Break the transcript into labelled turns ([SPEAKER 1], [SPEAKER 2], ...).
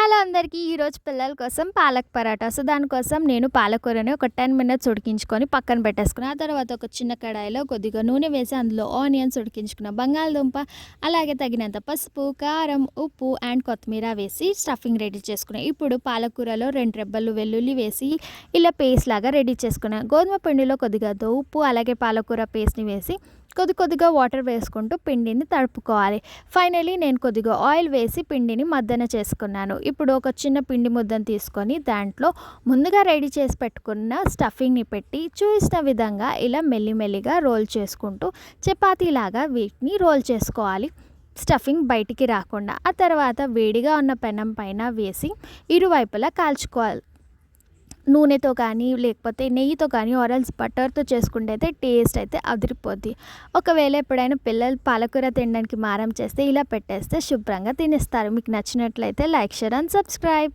[SPEAKER 1] Hello అందరికీ. ఈరోజు పిల్లల కోసం పాలక్ పరాటా. సో, దానికోసం నేను పాలకూరని ఒక 10 మినిట్స్ ఉడికించుకొని పక్కన పెట్టేసుకున్నా. ఆ తర్వాత ఒక చిన్న కడాయిలో కొద్దిగా నూనె వేసి అందులో ఆనియన్స్ ఉడికించుకున్న, బంగాళదుంప, అలాగే తగినంత పసుపు, కారం, ఉప్పు అండ్ కొత్తిమీర వేసి స్టఫింగ్ రెడీ చేసుకున్నా. ఇప్పుడు పాలకూరలో 2 రెబ్బలు వెల్లుల్లి వేసి ఇలా పేస్ట్ లాగా రెడీ చేసుకున్నా. గోధుమ పిండిలో కొద్దిగా ఉప్పు అలాగే పాలకూర పేస్ట్‌ని వేసి కొద్దిగా వాటర్ వేసుకుంటూ పిండిని తడుపుకోవాలి. ఫైనల్లీ నేను కొద్దిగా ఆయిల్ వేసి పిండిని మద్దన చేసుకున్నాను. ఇప్పుడు ఒక చిన్న పిండి ముద్దను తీసుకొని దాంట్లో ముందుగా రెడీ చేసి పెట్టుకున్న స్టఫింగ్‌ని పెట్టి చూసిన విధంగా ఇలా మెల్లిమెల్లిగా రోల్ చేసుకుంటూ చపాతీలాగా వీటిని రోల్ చేసుకోవాలి. స్టఫింగ్ బయటికి రాకుండా. ఆ తర్వాత వేడిగా ఉన్న పెనం పైన వేసి ఇరువైపులా కాల్చుకోవాలి. నూనెతో కానీ లేకపోతే నెయ్యితో కానీ ఆర్ బటర్తో చేసుకుంటే అయితే టేస్ట్ అయితే అదిరిపోద్ది. ఒకవేళ ఎప్పుడైనా పిల్లలు పాలకూర తినడానికి మారం చేస్తే ఇలా పెట్టేస్తే శుభ్రంగా తినేస్తారు. మీకు నచ్చినట్లయితే లైక్, షేర్ అండ్ సబ్స్క్రైబ్.